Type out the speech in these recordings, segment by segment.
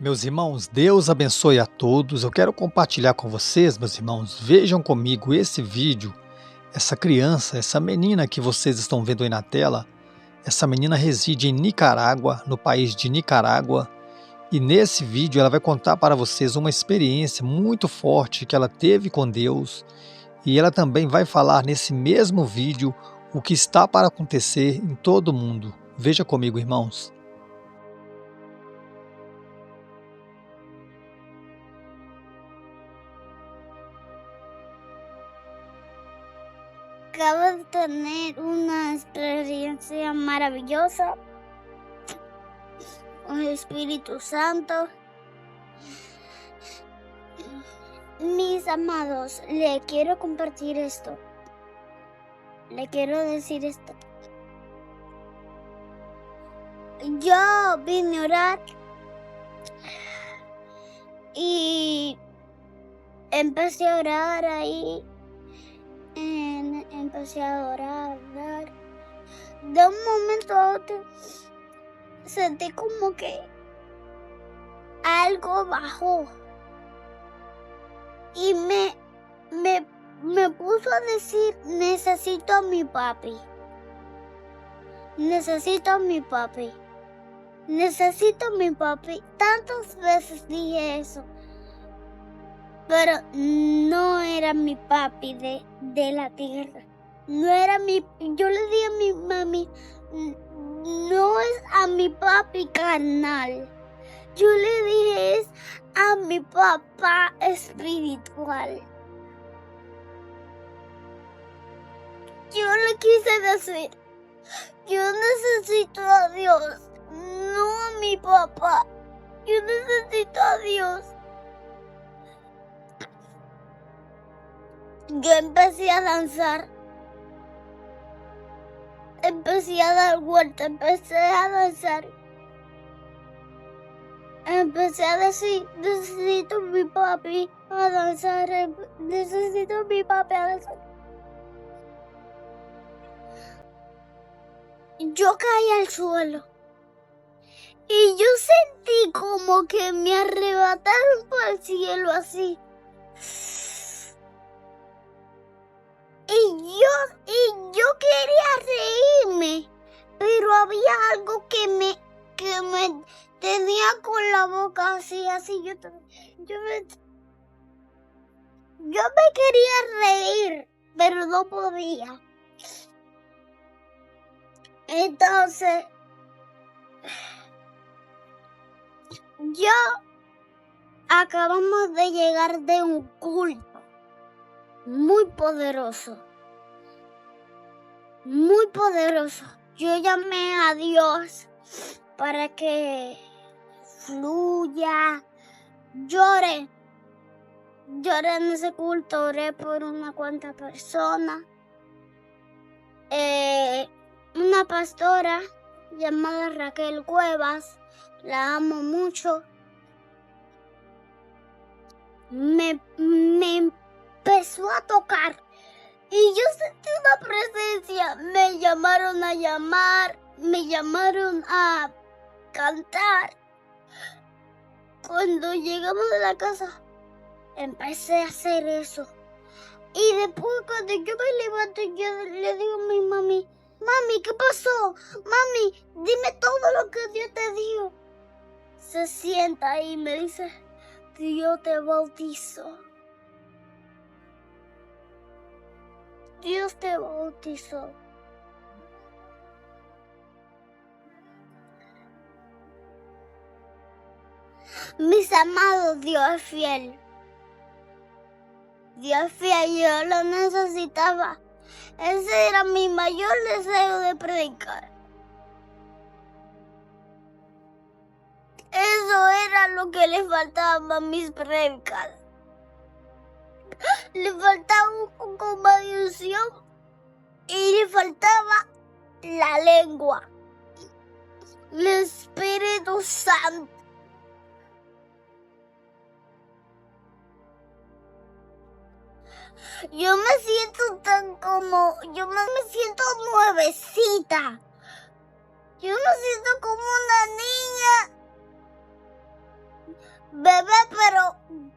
Meus irmãos, Deus abençoe a todos. Eu quero compartilhar com vocês, meus irmãos. Vejam comigo esse vídeo. Essa criança, essa menina que vocês estão vendo aí na tela, essa menina reside em Nicarágua, no país de Nicarágua. E nesse vídeo ela vai contar para vocês uma experiência muito forte que ela teve com Deus. E ela também vai falar nesse mesmo vídeo o que está para acontecer em todo o mundo. Veja comigo, irmãos. Acabo de tener una experiencia maravillosa con el Espíritu Santo. Mis amados, le quiero compartir esto. Le quiero decir esto. Yo vine a orar y empecé a orar ahí. Empecé a orar. De un momento a otro sentí como que algo bajó y me puso a decir, necesito a mi papi. Necesito a mi papi. Necesito a mi papi. Tantas veces dije eso. Pero no era mi papi de la tierra. No era yo le dije a mi mami, no es a mi papi carnal. Yo le dije es a mi papá espiritual. Yo le quise decir, yo necesito a Dios, no a mi papá. Yo necesito a Dios. Yo empecé a danzar, empecé a dar vueltas, empecé a danzar. Empecé a decir, necesito a mi papi a danzar, necesito a mi papi a danzar. Yo caí al suelo y yo sentí como que me arrebataron por el cielo así. Y yo quería reírme, pero había algo que me tenía con la boca así. Yo me quería reír, pero no podía. Entonces, acabamos de llegar de un culto muy poderoso. Muy poderoso. Yo llamé a Dios para que fluya. Lloré en ese culto, oré por una cuanta persona. Una pastora llamada Raquel Cuevas, la amo mucho. Me empezó a tocar. Y yo sentí una presencia. Me llamaron a cantar. Cuando llegamos a la casa, empecé a hacer eso. Y después cuando yo me levanto, yo le digo a mi mami, ¿qué pasó? Mami, dime todo lo que Dios te dijo. Se sienta ahí y me dice, Dios te bautizó. Dios te bautizó. Mis amados, Dios es fiel. Dios es fiel, yo lo necesitaba. Ese era mi mayor deseo de predicar. Eso era lo que le faltaba a mis predicas. Le faltaba un poco más de unción y le faltaba la lengua, el Espíritu Santo. Yo me siento me siento nuevecita. Yo me siento como una niña bebé, pero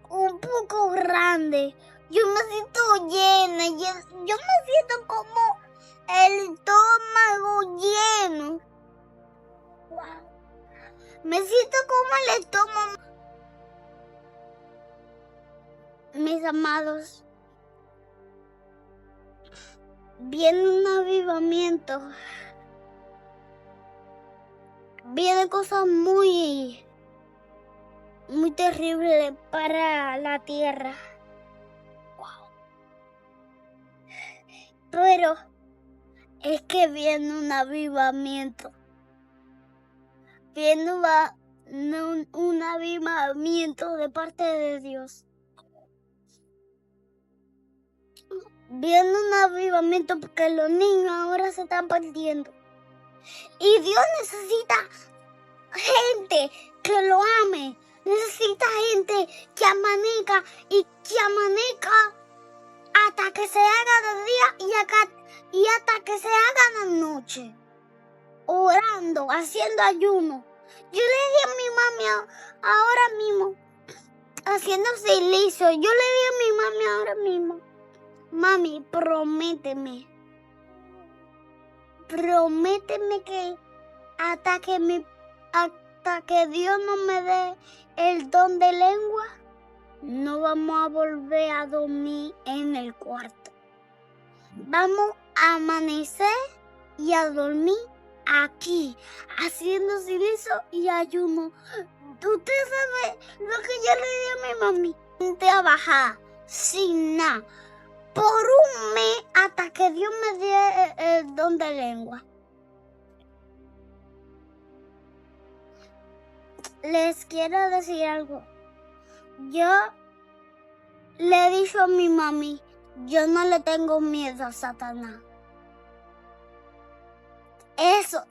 un poco grande. Yo me siento llena, yo me siento como el estómago lleno. Wow. Me siento como el estómago. Mis amados, viene un avivamiento. Viene cosas muy terribles para la tierra. Wow. Pero es que viene un avivamiento. Viene un avivamiento de parte de Dios. Viene un avivamiento porque los niños ahora se están perdiendo. Y Dios necesita gente que lo ame. Necesita gente que amanezca y que amanezca hasta que se haga de día y hasta que se haga de noche. Orando, haciendo ayuno. Yo le di a mi mami ahora mismo, haciendo silicio. Yo le di a mi mami ahora mismo: mami, prométeme que hasta que Dios no me dé el don de lengua, no vamos a volver a dormir en el cuarto. Vamos a amanecer y a dormir aquí, haciendo silencio y ayuno. Usted sabe lo que yo le di a mi mami: trabajar sin nada por un mes hasta que Dios me dé el don de lengua. Les quiero decir algo. Yo le he dicho a mi mami: yo no le tengo miedo a Satanás. Eso,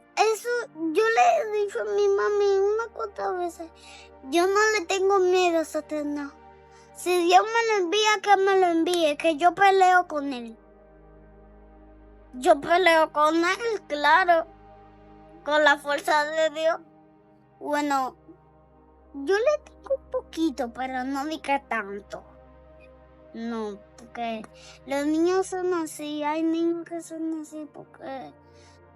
yo le he dicho a mi mami unas cuantas veces: yo no le tengo miedo a Satanás. Si Dios me lo envía, que me lo envíe, que yo peleo con él. Yo peleo con él, claro, con la fuerza de Dios. Bueno, yo le tengo un poquito, pero no diga tanto. No, porque los niños son así, hay niños que son así porque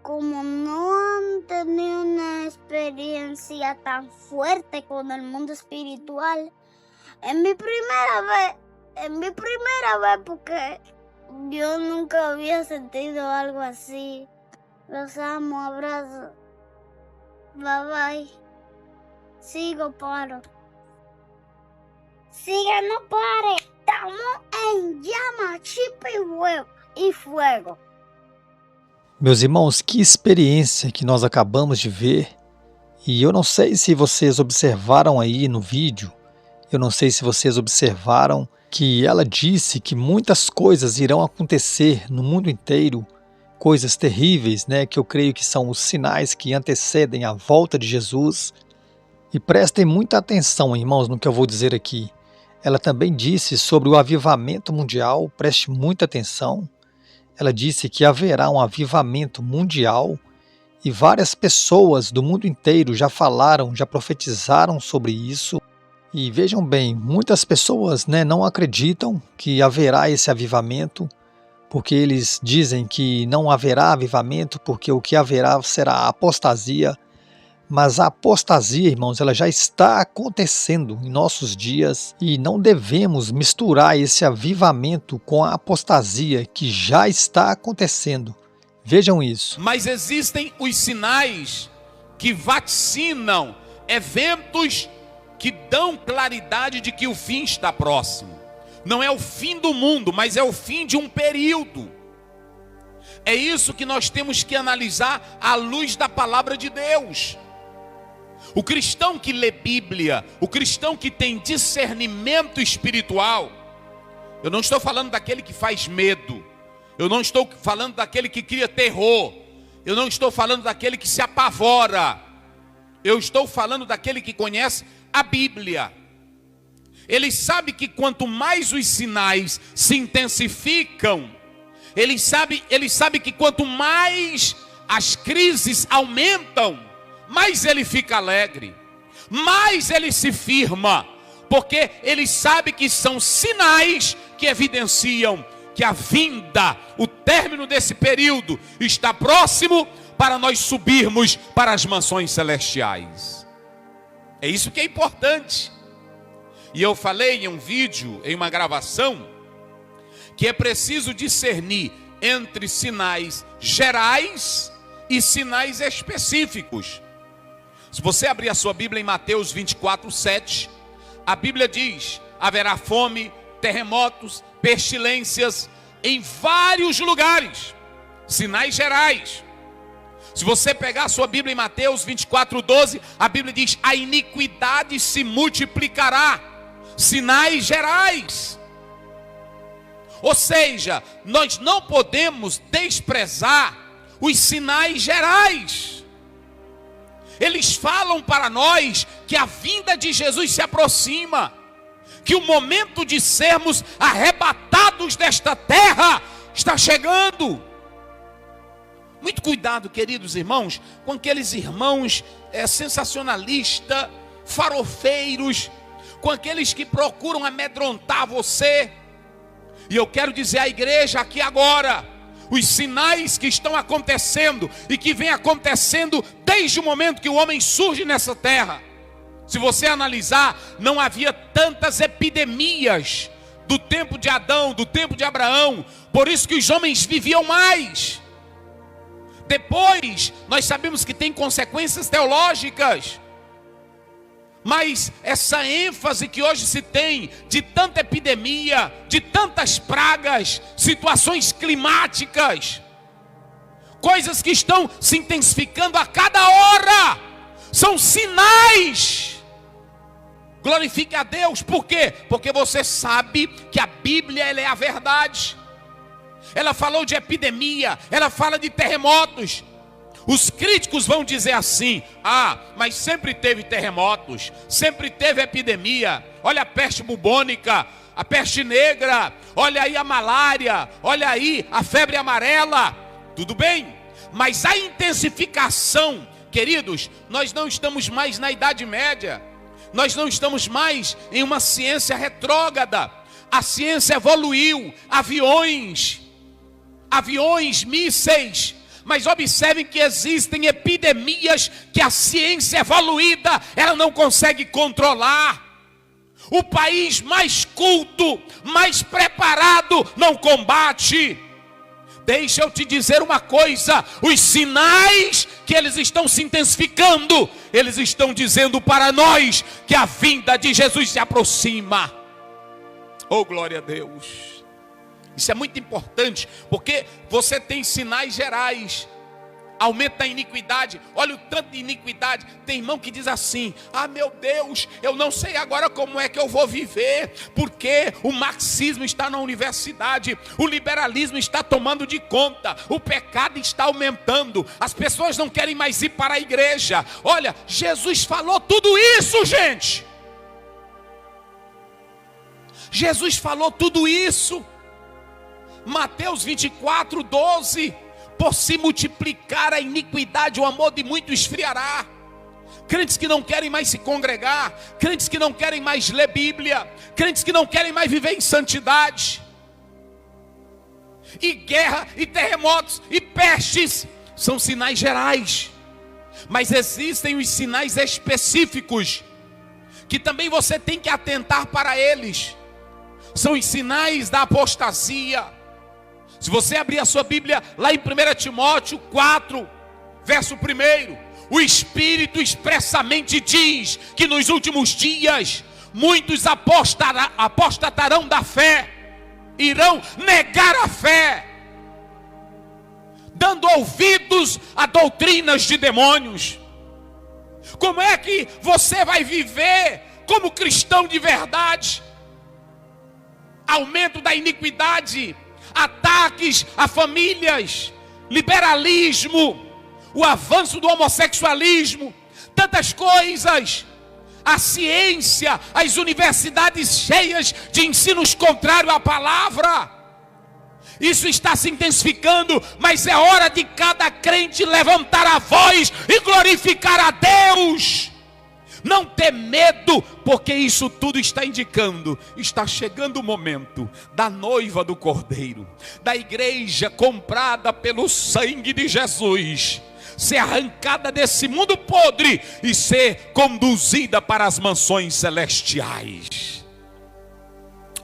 como no han tenido una experiencia tan fuerte con el mundo espiritual, en mi primera vez, porque yo nunca había sentido algo así. Los amo, abrazo. Bye bye. Sigo, paro. Siga, no pare. Estamos en llama, chispa y fuego. Meus irmãos, que experiência que nós acabamos de ver. E eu não sei se vocês observaram aí no vídeo, eu não sei se vocês observaram que ela disse que muitas coisas irão acontecer no mundo inteiro, coisas terríveis, né, que eu creio que são os sinais que antecedem a volta de Jesus. E prestem muita atenção, irmãos, no que eu vou dizer aqui. Ela também disse sobre o avivamento mundial, preste muita atenção. Ela disse que haverá um avivamento mundial e várias pessoas do mundo inteiro já falaram, já profetizaram sobre isso. E vejam bem, muitas pessoas, né, não acreditam que haverá esse avivamento, porque eles dizem que não haverá avivamento, porque o que haverá será a apostasia. Mas a apostasia, irmãos, ela já está acontecendo em nossos dias e não devemos misturar esse avivamento com a apostasia que já está acontecendo. Vejam isso. Mas existem os sinais que vaticinam eventos que dão claridade de que o fim está próximo. Não é o fim do mundo, mas é o fim de um período. É isso que nós temos que analisar à luz da palavra de Deus. O cristão que lê Bíblia, o cristão que tem discernimento espiritual, eu não estou falando daquele que faz medo, eu não estou falando daquele que cria terror, eu não estou falando daquele que se apavora, eu estou falando daquele que conhece a Bíblia. Ele sabe que quanto mais os sinais se intensificam, ele sabe que quanto mais as crises aumentam, mais ele fica alegre, mais ele se firma, porque ele sabe que são sinais que evidenciam que a vinda, o término desse período está próximo para nós subirmos para as mansões celestiais. É isso que é importante. E eu falei em um vídeo, em uma gravação, que é preciso discernir entre sinais gerais e sinais específicos. Se você abrir a sua Bíblia em Mateus 24:7, a Bíblia diz: haverá fome, terremotos, pestilências em vários lugares. Sinais gerais. Se você pegar a sua Bíblia em Mateus 24:12, a Bíblia diz: a iniquidade se multiplicará. Sinais gerais. Ou seja, nós não podemos desprezar os sinais gerais. Eles falam para nós que a vinda de Jesus se aproxima, que o momento de sermos arrebatados desta terra está chegando. Muito cuidado, queridos irmãos, com aqueles irmãos sensacionalistas, farofeiros, com aqueles que procuram amedrontar você. E eu quero dizer à igreja aqui agora, os sinais que estão acontecendo e que vem acontecendo desde o momento que o homem surge nessa terra. Se você analisar, não havia tantas epidemias do tempo de Adão, do tempo de Abraão, por isso que os homens viviam mais. Depois, nós sabemos que tem consequências teológicas, mas essa ênfase que hoje se tem de tanta epidemia, de tantas pragas, situações climáticas, coisas que estão se intensificando a cada hora, são sinais. Glorifique a Deus. Por quê? Porque você sabe que a Bíblia ela é a verdade. Ela falou de epidemia, ela fala de terremotos. Os críticos vão dizer assim: ah, mas sempre teve terremotos, sempre teve epidemia. Olha a peste bubônica, a peste negra, olha aí a malária, olha aí a febre amarela. Tudo bem, mas a intensificação, queridos, nós não estamos mais na Idade Média, nós não estamos mais em uma ciência retrógrada. A ciência evoluiu, aviões, mísseis. Mas observem que existem epidemias que a ciência evoluída ela não consegue controlar. O país mais culto, mais preparado não combate. Deixa eu te dizer uma coisa: os sinais que eles estão se intensificando, eles estão dizendo para nós que a vinda de Jesus se aproxima. Oh, glória a Deus! Isso é muito importante, porque você tem sinais gerais. Aumenta a iniquidade. Olha o tanto de iniquidade. Tem irmão que diz assim: ah, meu Deus, eu não sei agora como é que eu vou viver, porque o marxismo está na universidade, o liberalismo está tomando de conta, o pecado está aumentando, as pessoas não querem mais ir para a igreja. Olha, Jesus falou tudo isso, gente. Jesus falou tudo isso. Mateus 24:12, por se multiplicar a iniquidade, o amor de muito esfriará. Crentes que não querem mais se congregar, crentes que não querem mais ler Bíblia, crentes que não querem mais viver em santidade. E guerra, e terremotos, e pestes, são sinais gerais. Mas existem os sinais específicos, que também você tem que atentar para eles. São os sinais da apostasia. Se você abrir a sua Bíblia lá em 1 Timóteo 4, verso 1, o Espírito expressamente diz que nos últimos dias muitos apostatarão da fé, irão negar a fé, dando ouvidos a doutrinas de demônios. Como é que você vai viver como cristão de verdade? Aumento da iniquidade, ataques a famílias, liberalismo, o avanço do homossexualismo, tantas coisas. A ciência, as universidades cheias de ensinos contrários à palavra. Isso está se intensificando, mas é hora de cada crente levantar a voz e glorificar a Deus. Não ter medo, porque isso tudo está indicando, está chegando o momento da noiva do Cordeiro, da igreja comprada pelo sangue de Jesus, ser arrancada desse mundo podre e ser conduzida para as mansões celestiais.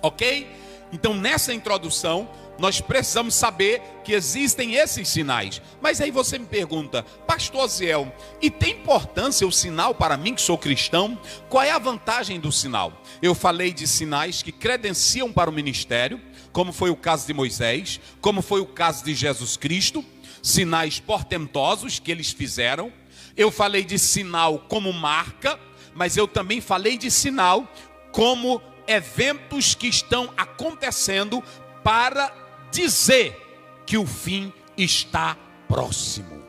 Ok? Então nessa introdução, nós precisamos saber que existem esses sinais. Mas aí você me pergunta, pastor Ziel, e tem importância o sinal para mim que sou cristão? Qual é a vantagem do sinal? Eu falei de sinais que credenciam para o ministério, como foi o caso de Moisés, como foi o caso de Jesus Cristo, sinais portentosos que eles fizeram. Eu falei de sinal como marca, mas eu também falei de sinal como eventos que estão acontecendo para dizer que o fim está próximo.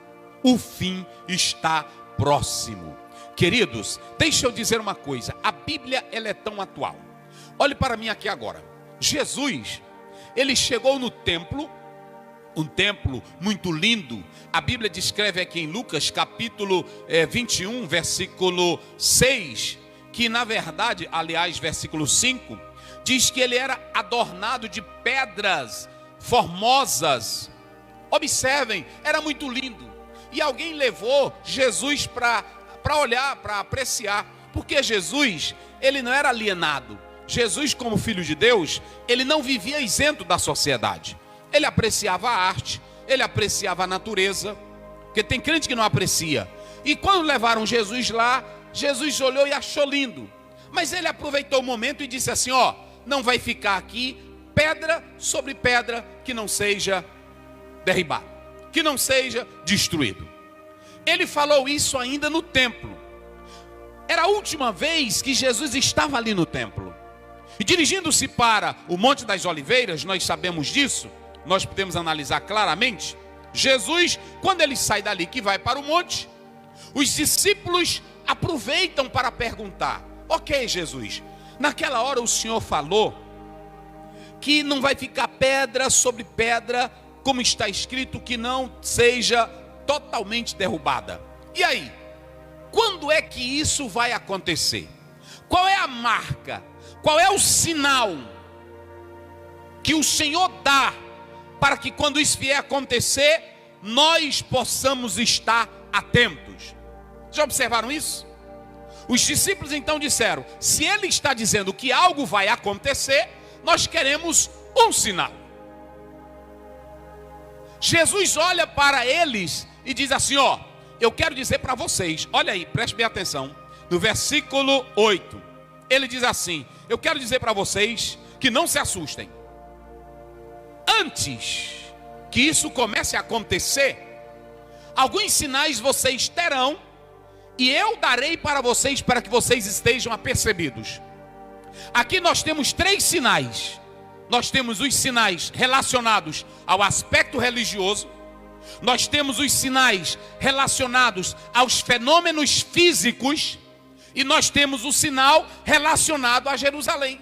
O fim está próximo. Queridos, deixa eu dizer uma coisa. A Bíblia, ela é tão atual. Olhe para mim aqui agora. Jesus, ele chegou no templo, um templo muito lindo. A Bíblia descreve aqui em Lucas capítulo 21, versículo 6, que na verdade, aliás, versículo 5, diz que ele era adornado de pedras formosas. Observem, era muito lindo. E alguém levou Jesus para olhar, para apreciar, porque Jesus, ele não era alienado. Jesus, como filho de Deus, ele não vivia isento da sociedade. Ele apreciava a arte, ele apreciava a natureza, porque tem crente que não aprecia. E quando levaram Jesus lá, Jesus olhou e achou lindo. Mas ele aproveitou o momento e disse assim, ó, não vai ficar aqui pedra sobre pedra que não seja derribado, que não seja destruído. Ele falou isso ainda no templo. Era a última vez que Jesus estava ali no templo. E dirigindo-se para o Monte das Oliveiras, nós sabemos disso, nós podemos analisar claramente. Jesus, quando ele sai dali que vai para o monte, os discípulos aproveitam para perguntar, ok, Jesus, naquela hora o Senhor falou que não vai ficar pedra sobre pedra, como está escrito, que não seja totalmente derrubada. E aí? Quando é que isso vai acontecer? Qual é a marca? Qual é o sinal que o Senhor dá para que quando isso vier acontecer, nós possamos estar atentos? Já observaram isso? Os discípulos então disseram, se ele está dizendo que algo vai acontecer, nós queremos um sinal. Jesus olha para eles e diz assim, ó, eu quero dizer para vocês, olha aí, preste bem atenção, no versículo 8, ele diz assim, eu quero dizer para vocês que não se assustem. Antes que isso comece a acontecer, alguns sinais vocês terão, e eu darei para vocês, para que vocês estejam apercebidos. Aqui nós temos 3 sinais. Nós temos os sinais relacionados ao aspecto religioso. Nós temos os sinais relacionados aos fenômenos físicos. E nós temos o sinal relacionado a Jerusalém.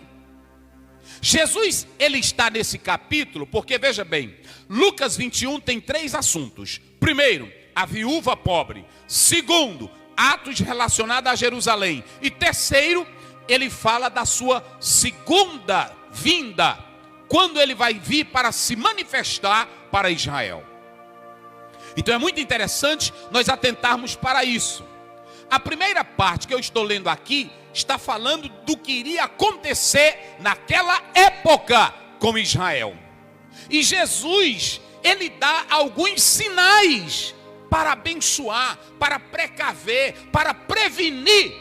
Jesus, ele está nesse capítulo, porque veja bem, Lucas 21 tem 3 assuntos. Primeiro, a viúva pobre. Segundo, atos relacionados a Jerusalém. E terceiro, ele fala da sua segunda vinda, quando ele vai vir para se manifestar para Israel. Então é muito interessante nós atentarmos para isso. A primeira parte que eu estou lendo aqui está falando do que iria acontecer naquela época com Israel. E Jesus, ele dá alguns sinais para abençoar, para precaver, para prevenir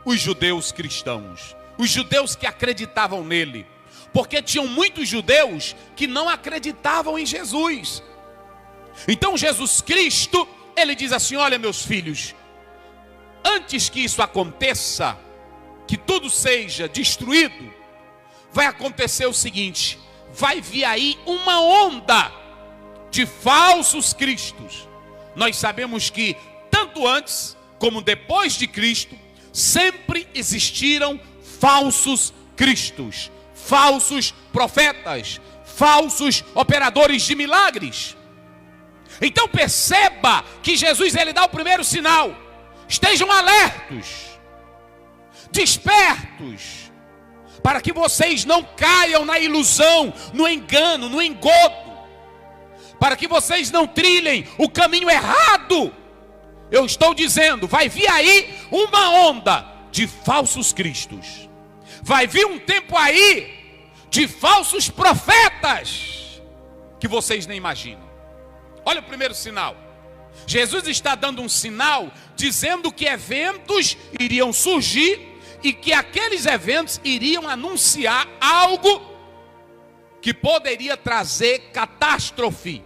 os judeus cristãos, os judeus que acreditavam nele, porque tinham muitos judeus que não acreditavam em Jesus. Então Jesus Cristo, ele diz assim, olha meus filhos, antes que isso aconteça, que tudo seja destruído, vai acontecer o seguinte, vai vir aí uma onda de falsos cristos. Nós sabemos que tanto antes como depois de Cristo, sempre existiram falsos cristos, falsos profetas, falsos operadores de milagres. Então perceba que Jesus, ele dá o primeiro sinal. Estejam alertos. despertos, para que vocês não caiam na ilusão, no engano, no engodo, para que vocês não trilhem o caminho errado. Eu estou dizendo, vai vir aí uma onda de falsos cristos. Vai vir um tempo aí de falsos profetas que vocês nem imaginam. Olha o primeiro sinal. Jesus está dando um sinal dizendo que eventos iriam surgir e que aqueles eventos iriam anunciar algo que poderia trazer catástrofe.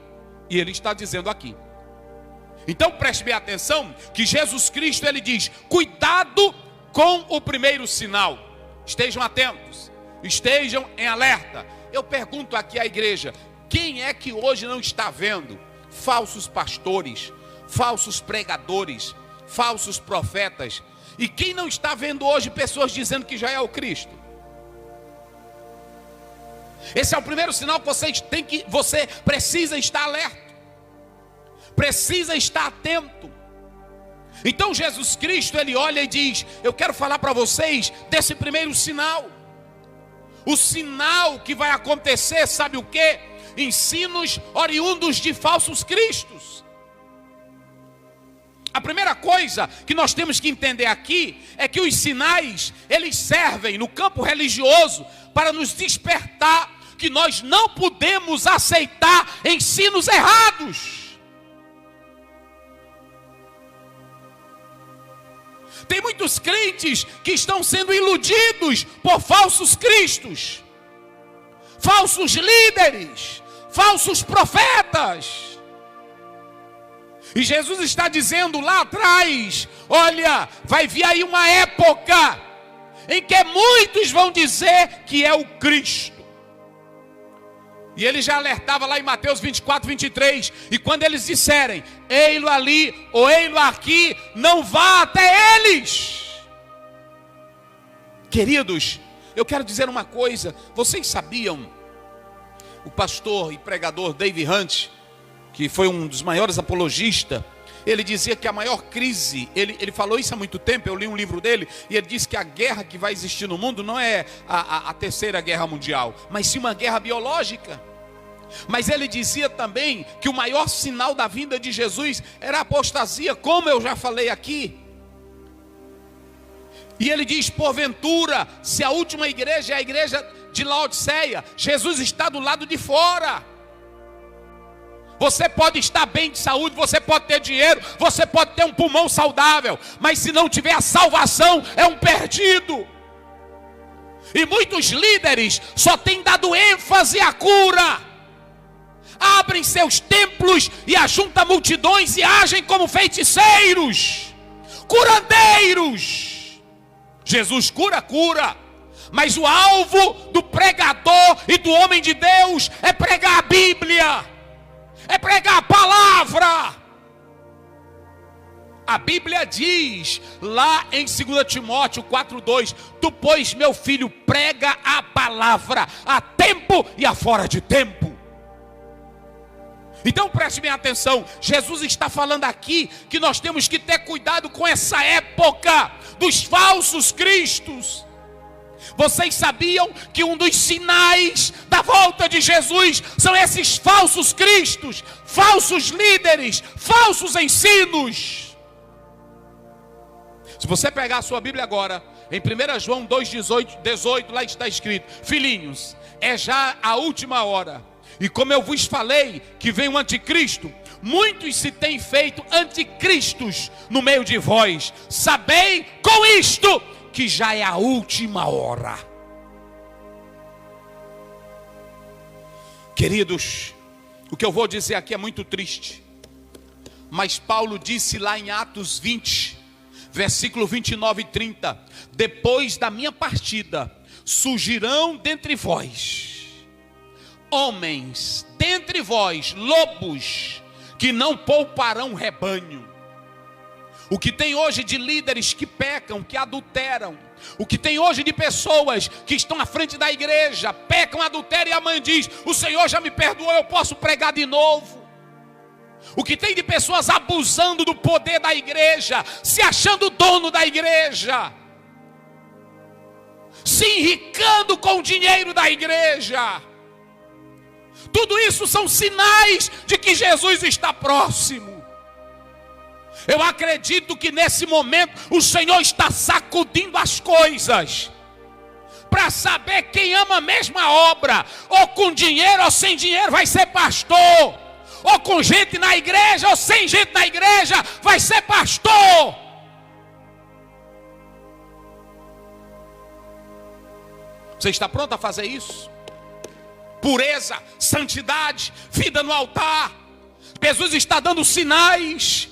E ele está dizendo aqui. Então preste bem atenção que Jesus Cristo, ele diz, cuidado com o primeiro sinal. Estejam atentos, estejam em alerta. Eu pergunto aqui à igreja, quem é que hoje não está vendo falsos pastores, falsos pregadores, falsos profetas? E quem não está vendo hoje pessoas dizendo que já é o Cristo? Esse é o primeiro sinal que você precisa estar alerta. Precisa estar atento. Então Jesus Cristo, ele olha e diz, eu quero falar para vocês desse primeiro sinal. O sinal que vai acontecer, sabe o quê? Ensinos oriundos de falsos cristos. A primeira coisa que nós temos que entender aqui é que os sinais, eles servem no campo religioso para nos despertar que nós não podemos aceitar ensinos errados. Tem muitos crentes que estão sendo iludidos por falsos cristos, falsos líderes, falsos profetas. E Jesus está dizendo lá atrás, olha, vai vir aí uma época em que muitos vão dizer que é o Cristo. E ele já alertava lá em Mateus 24, 23. E quando eles disserem, ei-lo ali ou ei-lo aqui, não vá até eles. Queridos, eu quero dizer uma coisa. Vocês sabiam, o pastor e pregador David Hunt, que foi um dos maiores apologistas, ele dizia que a maior crise, ele falou isso há muito tempo, eu li um livro dele, e ele disse que a guerra que vai existir no mundo não é a terceira guerra mundial, mas sim uma guerra biológica. Mas ele dizia também que o maior sinal da vinda de Jesus era a apostasia, como eu já falei aqui. E ele diz, porventura, se a última igreja é a igreja de Laodiceia, Jesus está do lado de fora. Você pode estar bem de saúde, você pode ter dinheiro, você pode ter um pulmão saudável, mas se não tiver a salvação, é um perdido. E muitos líderes só têm dado ênfase à cura. Abrem seus templos e ajuntam multidões e agem como feiticeiros, curandeiros. Jesus cura, mas o alvo do pregador e do homem de Deus é pregar a Bíblia, é pregar a palavra. A Bíblia diz lá em 2 Timóteo 4:2, tu, pois, meu filho, prega a palavra a tempo e a fora de tempo. Então preste bem atenção, Jesus está falando aqui que nós temos que ter cuidado com essa época dos falsos cristos. Vocês sabiam que um dos sinais da volta de Jesus são esses falsos cristos, falsos líderes, falsos ensinos? Se você pegar a sua Bíblia agora, em 1 João 2,18, lá está escrito, filhinhos, é já a última hora. E como eu vos falei que vem o anticristo, muitos se têm feito anticristos no meio de vós. Sabei com isto que já é a última hora. Queridos, o que eu vou dizer aqui é muito triste, mas Paulo disse lá em Atos 20, versículo 29 e 30, depois da minha partida, surgirão dentre vós homens, dentre vós, lobos, que não pouparão rebanho. O que tem hoje de líderes que pecam, que adulteram, o que tem hoje de pessoas que estão à frente da igreja, pecam, adulteram e a mãe diz, o Senhor já me perdoou, eu posso pregar de novo. O que tem de pessoas abusando do poder da igreja, se achando dono da igreja. se enricando com o dinheiro da igreja. Tudo isso são sinais de que Jesus está próximo. Eu acredito que nesse momento o Senhor está sacudindo as coisas, para saber quem ama mesmo a obra, ou com dinheiro ou sem dinheiro vai ser pastor, ou com gente na igreja ou sem gente na igreja vai ser pastor. Você está pronto a fazer isso? Pureza, santidade, vida no altar. Jesus está dando sinais.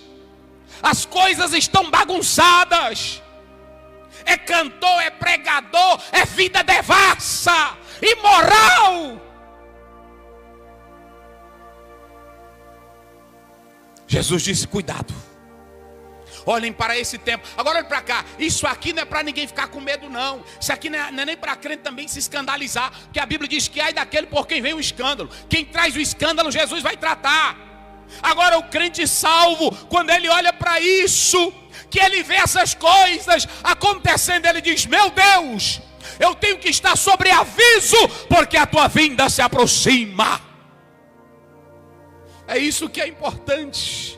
As coisas estão bagunçadas. É cantor, é pregador, é vida devassa, imoral. Jesus disse: cuidado. Olhem para esse tempo. Agora olhem para cá. Isso aqui não é para ninguém ficar com medo, não. Isso aqui não é nem para crente também se escandalizar. Porque a Bíblia diz que ai daquele por quem vem o escândalo. Quem traz o escândalo, Jesus vai tratar. Agora o crente salvo, quando ele olha para isso, que ele vê essas coisas acontecendo, ele diz: meu Deus, eu tenho que estar sobre aviso, porque a tua vinda se aproxima. É isso que é importante.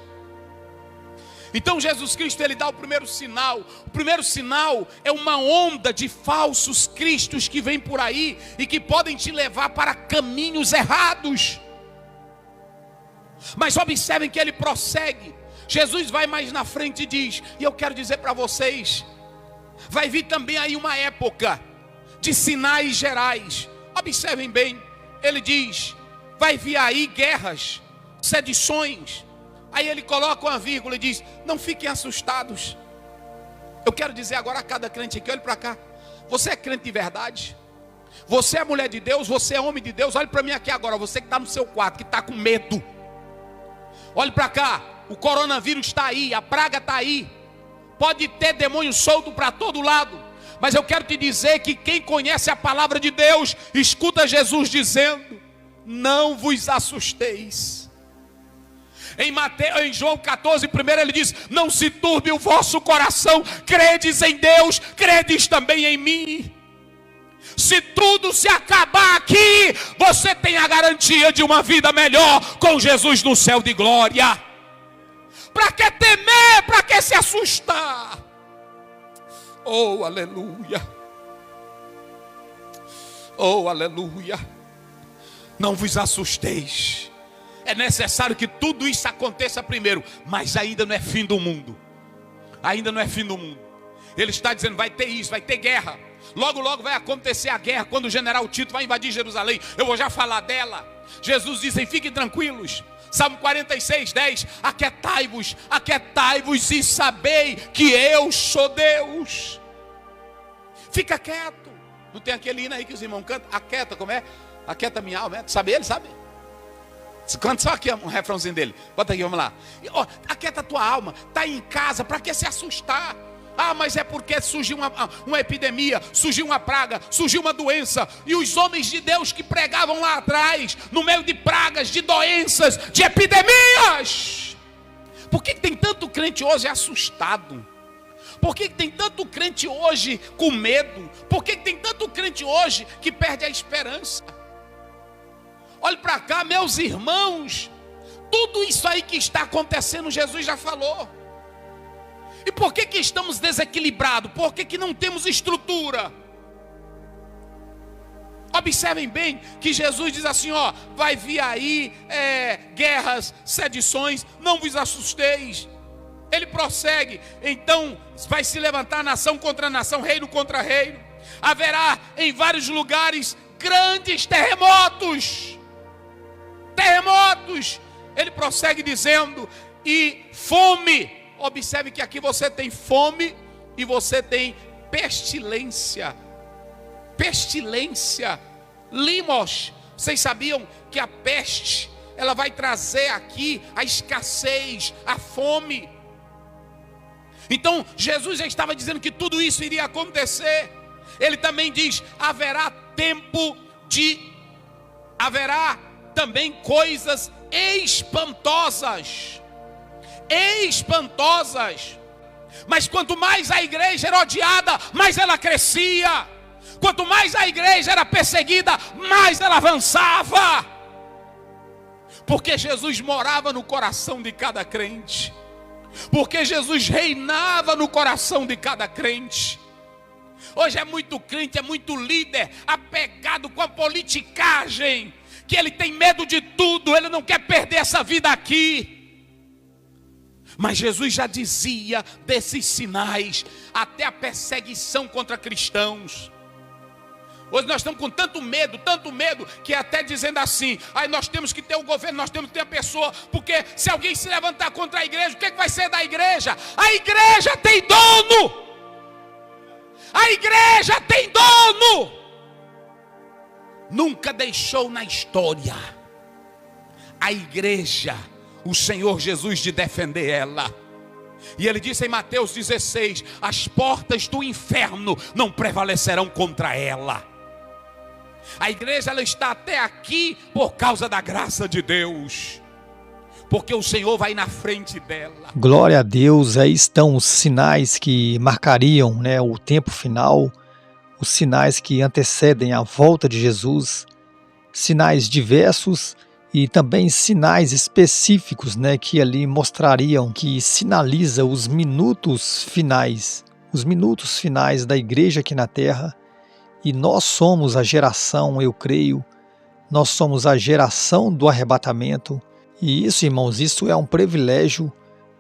Então Jesus Cristo, ele dá o primeiro sinal. O primeiro sinal é uma onda de falsos cristos que vem por aí e que podem te levar para caminhos errados. Mas observem que ele prossegue. Jesus vai mais na frente e diz, e eu quero dizer para vocês, vai vir também aí uma época de sinais gerais. Observem bem, ele diz, vai vir aí guerras, sedições. Aí ele coloca uma vírgula e diz, não fiquem assustados. Eu quero dizer agora a cada crente aqui, olhe para cá. Você é crente de verdade? Você é mulher de Deus? Você é homem de Deus? Olhe para mim aqui agora, você que está no seu quarto, que está com medo. Olhe para cá, o coronavírus está aí, a praga está aí. Pode ter demônio solto para todo lado. Mas eu quero te dizer que quem conhece a palavra de Deus, escuta Jesus dizendo, não vos assusteis. Em João 14, primeiro ele diz, não se turbe o vosso coração, credes em Deus, credes também em mim. Se tudo se acabar aqui, você tem a garantia de uma vida melhor com Jesus no céu de glória. Para que temer? Para que se assustar? Oh, aleluia. Oh, aleluia. Não vos assusteis. É necessário que tudo isso aconteça primeiro, mas ainda não é fim do mundo. Ainda não é fim do mundo. Ele está dizendo, vai ter isso, vai ter guerra. Logo, logo vai acontecer a guerra, quando o general Tito vai invadir Jerusalém. Eu vou já falar dela. Jesus diz, fiquem tranquilos. Salmo 46, 10. Aquietai-vos, aquietai-vos e sabei que eu sou Deus. Fica quieto. Não tem aquele hino aí que os irmãos cantam? Aquieta, como é? Aquieta minha alma, sabe ele, sabe? Canta só aqui um refrãozinho dele. Bota aqui, vamos lá. Aquieta a tua alma. Está em casa, para que se assustar? Ah, mas é porque surgiu uma epidemia, surgiu uma praga, surgiu uma doença. E os homens de Deus que pregavam lá atrás, no meio de pragas, de doenças, de epidemias. Por que tem tanto crente hoje assustado? Por que tem tanto crente hoje com medo? Por que tem tanto crente hoje que perde a esperança? Olhe para cá, meus irmãos, tudo isso aí que está acontecendo, Jesus já falou. E por que estamos desequilibrados? Por que não temos estrutura? Observem bem que Jesus diz assim, vai vir aí guerras, sedições, não vos assusteis. Ele prossegue, então vai se levantar nação contra nação, reino contra reino. Haverá em vários lugares grandes terremotos. Ele prossegue dizendo, e fome. Observe que aqui você tem fome e você tem pestilência. Limos. Vocês sabiam que a peste, ela vai trazer aqui a escassez, a fome. Então Jesus já estava dizendo que tudo isso iria acontecer. Ele também diz, haverá também coisas espantosas. Mas quanto mais a igreja era odiada, mais ela crescia. Quanto mais a igreja era perseguida, mais ela avançava. Porque Jesus morava no coração de cada crente. Porque Jesus reinava no coração de cada crente. Hoje é muito crente, é muito líder apegado com a politicagem, que ele tem medo de tudo, ele não quer perder essa vida aqui. Mas Jesus já dizia desses sinais, até a perseguição contra cristãos. Hoje nós estamos com tanto medo, que até dizendo assim, aí nós temos que ter o governo, nós temos que ter a pessoa, porque se alguém se levantar contra a igreja, o que vai ser da igreja? A igreja tem dono! A igreja tem dono! Nunca deixou na história a igreja, o Senhor Jesus, de defender ela. E ele disse em Mateus 16, as portas do inferno não prevalecerão contra ela. A igreja, ela está até aqui por causa da graça de Deus, porque o Senhor vai na frente dela. Glória a Deus. Aí estão os sinais que marcariam, o tempo final, os sinais que antecedem a volta de Jesus, sinais diversos e também sinais específicos, que ali mostrariam, que sinaliza os minutos finais da igreja aqui na terra. E nós somos a geração, eu creio, nós somos a geração do arrebatamento. E isso, irmãos, isso é um privilégio.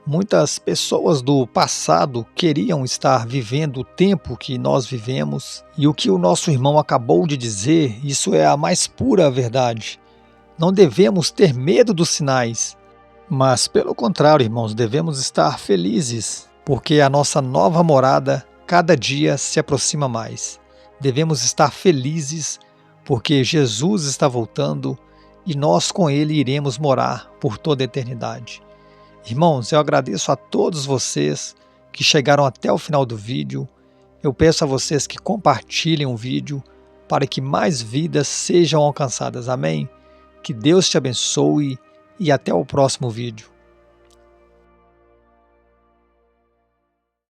Muitas pessoas do passado queriam estar vivendo o tempo que nós vivemos. E o que o nosso irmão acabou de dizer, isso é a mais pura verdade. Não devemos ter medo dos sinais, mas pelo contrário, irmãos, devemos estar felizes, porque a nossa nova morada cada dia se aproxima mais. Devemos estar felizes, porque Jesus está voltando e nós com Ele iremos morar por toda a eternidade. Irmãos, eu agradeço a todos vocês que chegaram até o final do vídeo. Eu peço a vocês que compartilhem o vídeo para que mais vidas sejam alcançadas. Amém? Que Deus te abençoe e até o próximo vídeo.